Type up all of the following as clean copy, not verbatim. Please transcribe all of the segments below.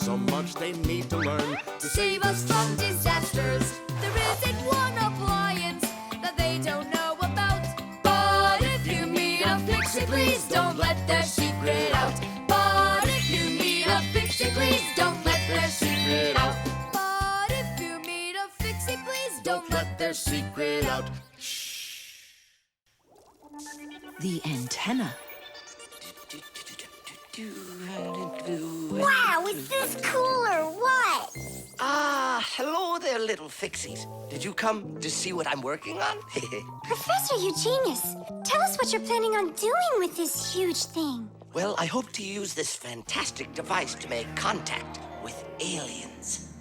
so much they need to learn. To save us from disasters, there isn't one appliance that they don't know about. But if you meet a Fixie, please don't let their secret out. But if you meet a Fixie, please don't let their secret out. But if you meet a Fixie, please don't let their secret out. The antenna. Wow, is this cool or what? Hello there, little Fixies. Did you come to see what I'm working on? Professor Eugenius, tell us what you're planning on doing with this huge thing. Well, I hope to use this fantastic device to make contact with aliens.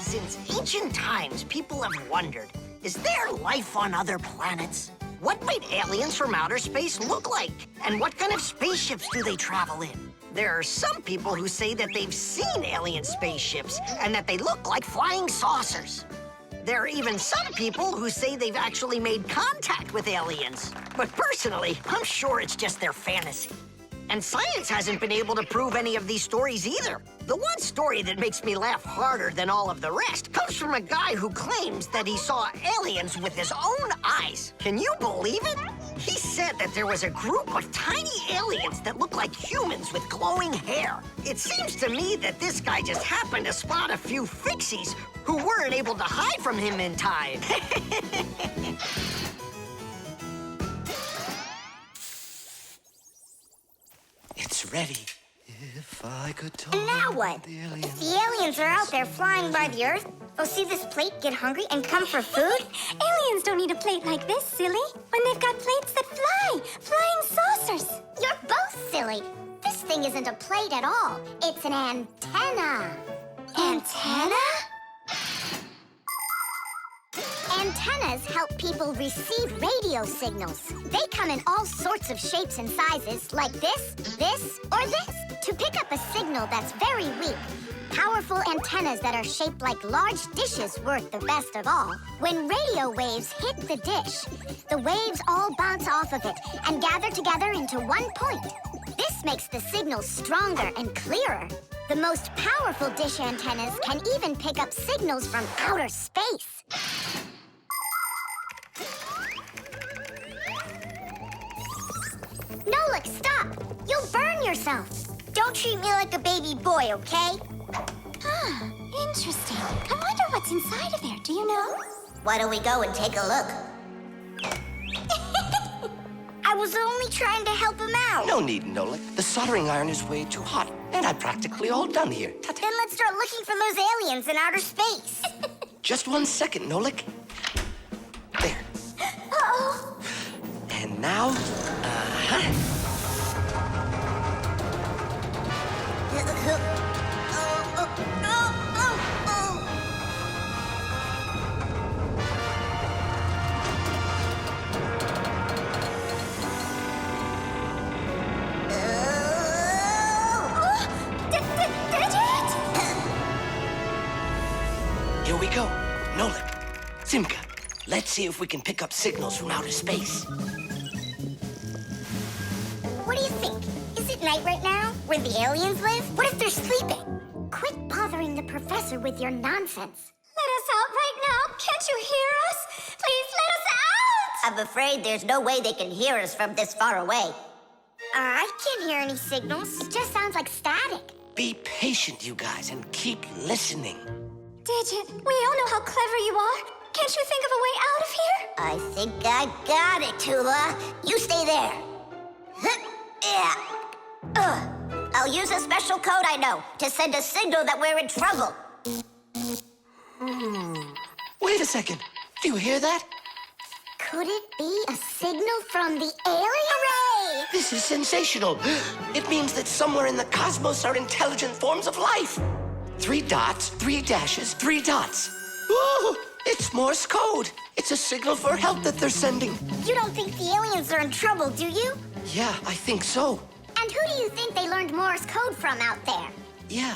Since ancient times, people have wondered, is there life on other planets? What might aliens from outer space look like? And what kind of spaceships do they travel in? There are some people who say that they've seen alien spaceships and that they look like flying saucers. There are even some people who say they've actually made contact with aliens. But personally, I'm sure it's just their fantasy. And science hasn't been able to prove any of these stories either. The one story that makes me laugh harder than all of the rest comes from a guy who claims that he saw aliens with his own eyes. Can you believe it? He said that there was a group of tiny aliens that looked like humans with glowing hair. It seems to me that this guy just happened to spot a few Fixies who weren't able to hide from him in time. It's ready. If I could talk. And now what? If the aliens are out there flying by the Earth, they'll see this plate, get hungry, and come for food? Aliens don't need a plate like this, silly. When they've got plates that fly, flying saucers. You're both silly. This thing isn't a plate at all. It's an antenna. Antenna? Antennas help people receive radio signals. They come in all sorts of shapes and sizes, like this, or this, to pick up a signal that's very weak. Powerful antennas that are shaped like large dishes work the best of all. When radio waves hit the dish, the waves all bounce off of it and gather together into one point. This makes the signal stronger and clearer. The most powerful dish antennas can even pick up signals from outer space. Nolik, stop! You'll burn yourself. Don't treat me like a baby boy, okay? Interesting. I wonder what's inside of there. Do you know? Why don't we go and take a look? I was only trying to help him out. No need, Nolik. The soldering iron is way too hot, and I'm practically all done here. Ta-ta. Then let's start looking for those aliens in outer space. Just 1 second, Nolik. There. Uh-oh. And now, Here we go. Nolik, Simka, let's see if we can pick up signals from outer space. What do you think? Is it night right now, where the aliens live? What if they're sleeping? Quit bothering the professor with your nonsense. Let us out right now. Can't you hear us? Please let us out! I'm afraid there's no way they can hear us from this far away. I can't hear any signals. It just sounds like static. Be patient, you guys, and keep listening. Digit, we all know how clever you are. Can't you think of a way out of here? I think I got it, Toola. You stay there. Yeah. I'll use a special code I know to send a signal that we're in trouble. Wait a second. Do you hear that? Could it be a signal from the aliens? Hooray! This is sensational. It means that somewhere in the cosmos are intelligent forms of life. 3 dots, 3 dashes, 3 dots. Ooh, it's Morse code. It's a signal for help that they're sending. You don't think the aliens are in trouble, do you? Yeah, I think so. And who do you think they learned Morse code from out there? Yeah,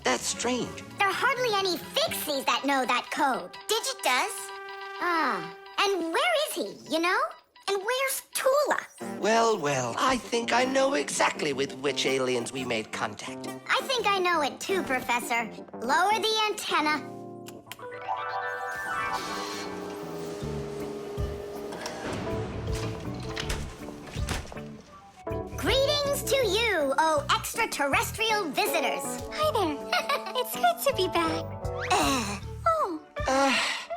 that's strange. There are hardly any Fixies that know that code. Digit does. Ah, and where is he, you know? And where's Toola? Well, I think I know exactly with which aliens we made contact. I think I know it too, Professor. Lower the antenna. Greetings to you, oh extraterrestrial visitors. Hi there. It's good to be back.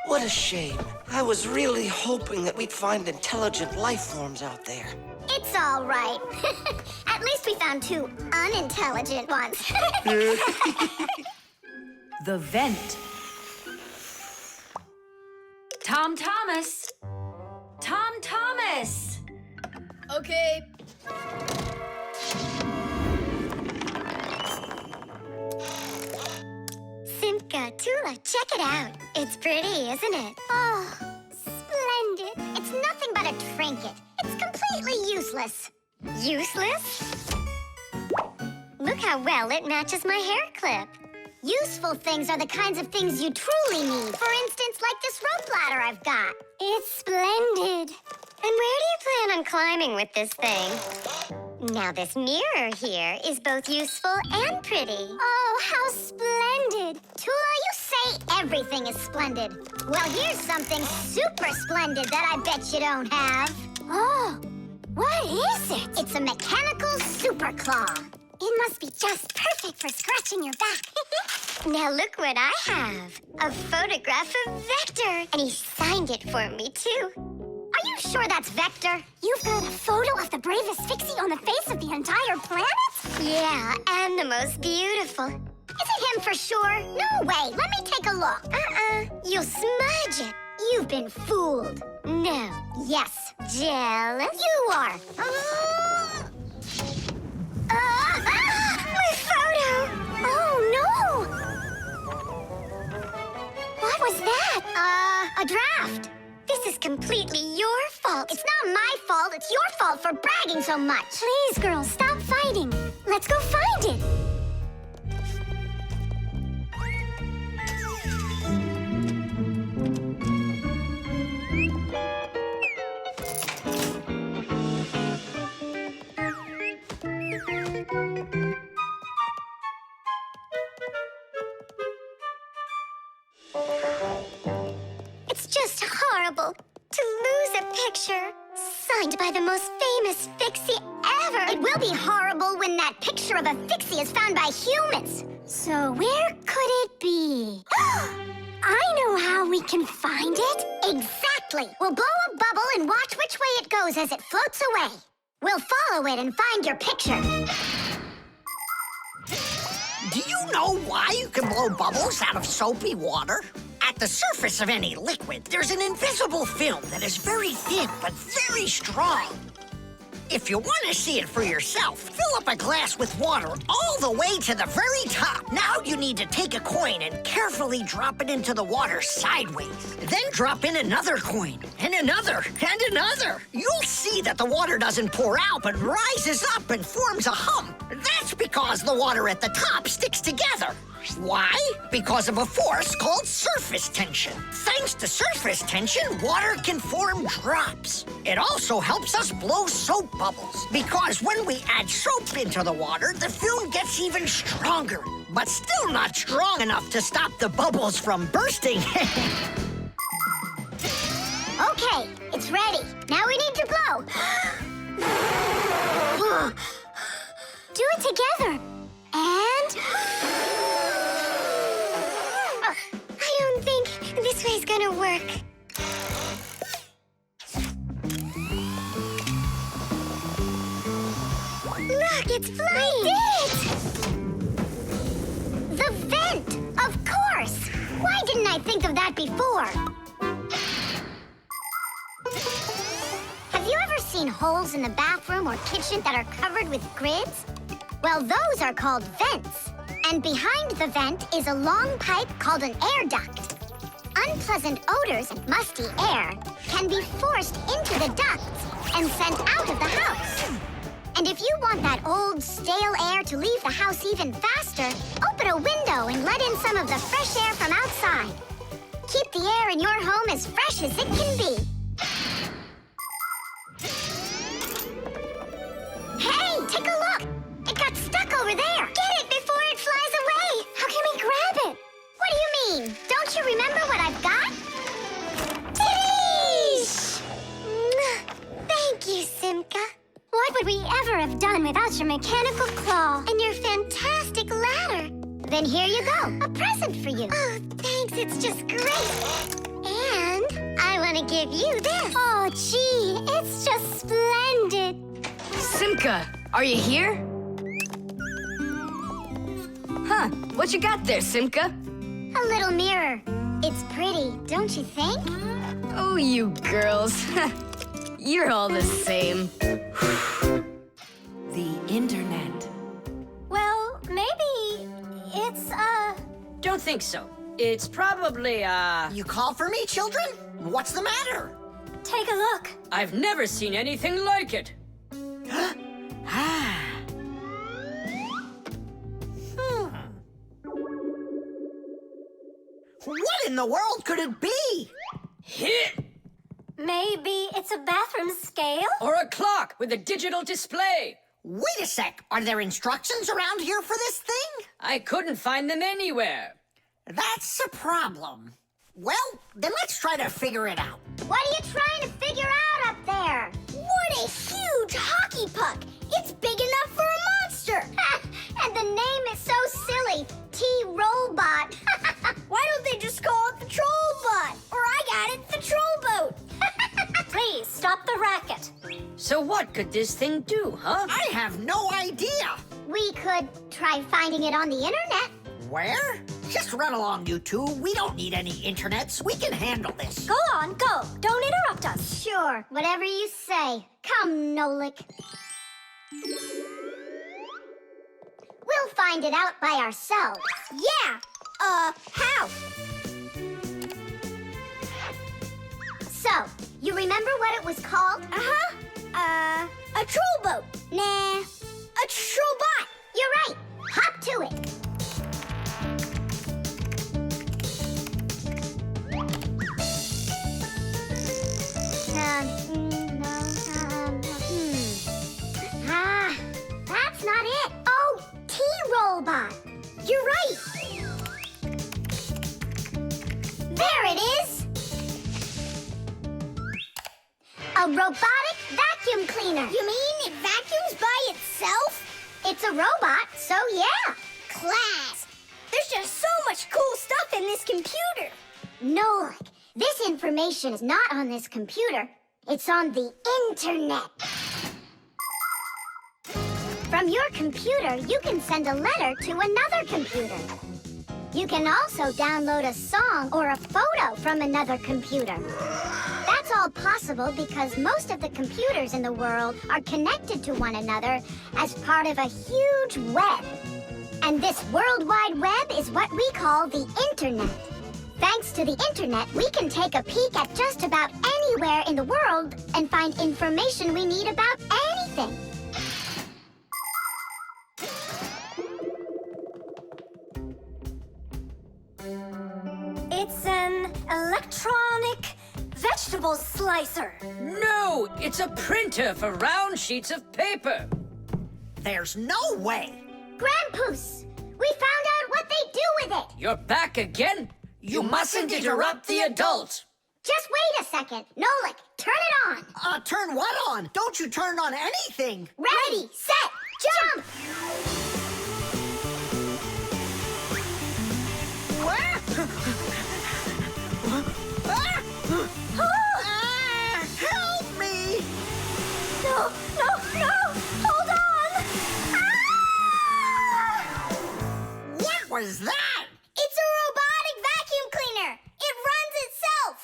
What a shame. I was really hoping that we'd find intelligent life forms out there. It's all right. At least we found two unintelligent ones. The vent. Tom Thomas. Tom Thomas. Okay. Simka, Toola, check it out. It's pretty, isn't it? Oh, splendid. It's nothing but a trinket. It's completely useless. Useless? Look how well it matches my hair clip. Useful things are the kinds of things you truly need. For instance, like this rope ladder I've got. It's splendid. And where do you plan on climbing with this thing? Now, this mirror here is both useful and pretty. Oh, how splendid. Toola, you say everything is splendid. Well, here's something super splendid that I bet you don't have. Oh, what is it? It's a mechanical super claw. It must be just perfect for scratching your back. Now look what I have. A photograph of Vector. And he signed it for me, too. Are you sure that's Vector? You've got a photo of the bravest Fixie on the face of the entire planet? Yeah, and the most beautiful. Is it him for sure? No way. Let me take a look. You'll smudge it. You've been fooled. No. Yes. Jealous? You are. My photo! Oh, no! What was that? A draft. This is completely your fault. It's not my fault. It's your fault for bragging so much. Please, girls, stop fighting. Let's go find it. It's just horrible to lose a picture signed by the most famous Fixie ever. It will be horrible when that picture of a Fixie is found by humans. So where could it be? I know how we can find it. Exactly. We'll blow a bubble and watch which way it goes as it floats away. We'll follow it and find your picture. Do you know why you can blow bubbles out of soapy water? At the surface of any liquid, there's an invisible film that is very thin but very strong. If you want to see it for yourself, fill up a glass with water all the way to the very top. Now you need to take a coin and carefully drop it into the water sideways. Then drop in another coin, and another, and another. You'll see that the water doesn't pour out, but rises up and forms a hump. That's because the water at the top sticks together. Why? Because of a force called surface tension. Thanks to surface tension, water can form drops. It also helps us blow soap bubbles, because when we add soap into the water, the film gets even stronger, but still not strong enough to stop the bubbles from bursting. Okay, it's ready. Now we need to blow. Do it together. And... I don't think this way's gonna work. Look, it's flying! The vent! Of course! Why didn't I think of that before? Have you ever seen holes in the bathroom or kitchen that are covered with grids? Well, those are called vents. And behind the vent is a long pipe called an air duct. Unpleasant odors and musty air can be forced into the ducts and sent out of the house. And if you want that old, stale air to leave the house even faster, open a window and let in some of the fresh air from outside. Keep the air in your home as fresh as it can be. remember what I've got? Teesh! Thank you, Simka. What would we ever have done without your mechanical claw and your fantastic ladder? Then here you go, a present for you. Oh, thanks, it's just great. And I want to give you this. Oh, gee, it's just splendid. Simka, are you here? Huh, what you got there, Simka? A little mirror. It's pretty, don't you think? Oh, you girls. You're all the same. The internet. Well, maybe it's, Don't think so. It's probably, You call for me, children? What's the matter? take a look. I've never seen anything like it. What in the world could it be? Hit! Maybe it's a bathroom scale? Or a clock with a digital display. Wait a sec. Are there instructions around here for this thing? I couldn't find them anywhere. That's a problem. Well, then let's try to figure it out. What are you trying to figure out up there? What a huge hockey puck! It's big enough for a monster! And the name is so silly, T-Robot. Why don't they just call it the Trollbot? Or I got it, the Trollboat. Please, stop the racket. So what could this thing do, huh? I have no idea. We could try finding it on the internet. Where? Just run along, you two. We don't need any internets. We can handle this. Go on, go. Don't interrupt us. Sure, whatever you say. Come, Nolik. We'll find it out by ourselves. Yeah. How? So, you remember what it was called? A troll boat. Nah. A trollbot. You're right. Hop to it. That's not it. Oh, T-Robot. You're right. There it is. A robotic vacuum cleaner. You mean it vacuums by itself? It's a robot, so yeah. Class. There's just so much cool stuff in this computer. Nolik, this information is not on this computer. It's on the internet. From your computer, you can send a letter to another computer. You can also download a song or a photo from another computer. That's all possible because most of the computers in the world are connected to one another as part of a huge web. And this World Wide Web is what we call the Internet. Thanks to the Internet, we can take a peek at just about anywhere in the world and find information we need about anything. It's an electronic vegetable slicer. No, it's a printer for round sheets of paper. There's no way. Grandpoos, we found out what they do with it. You're back again? You mustn't interrupt the adult. Just wait a second. Nolik, turn it on. Turn what on? Don't you turn on anything. Ready, set, jump! Help me! No, hold on! What was that? It's a robotic vacuum cleaner. It runs itself.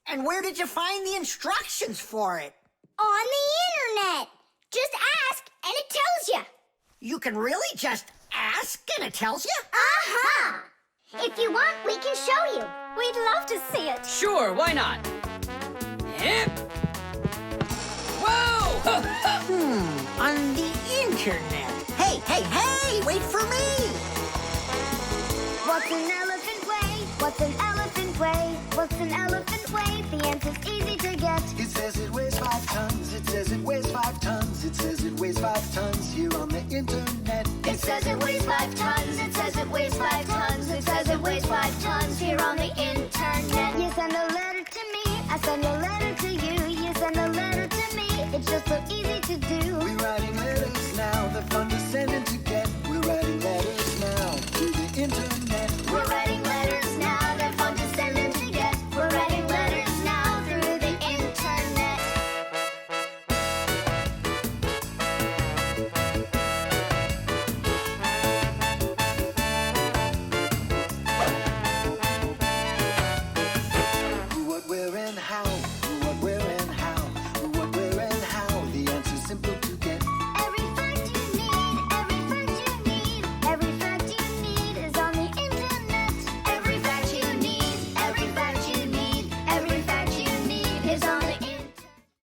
And where did you find the instructions for it? On the internet. Just ask and it tells you. You can really just ask and it tells you? Aha! If you want, we can show you. We'd love to see it. Sure, why not? Hip. Whoa! On the internet. Hey, wait for me! What's an elephant weigh? What's an elephant weigh? What's an elephant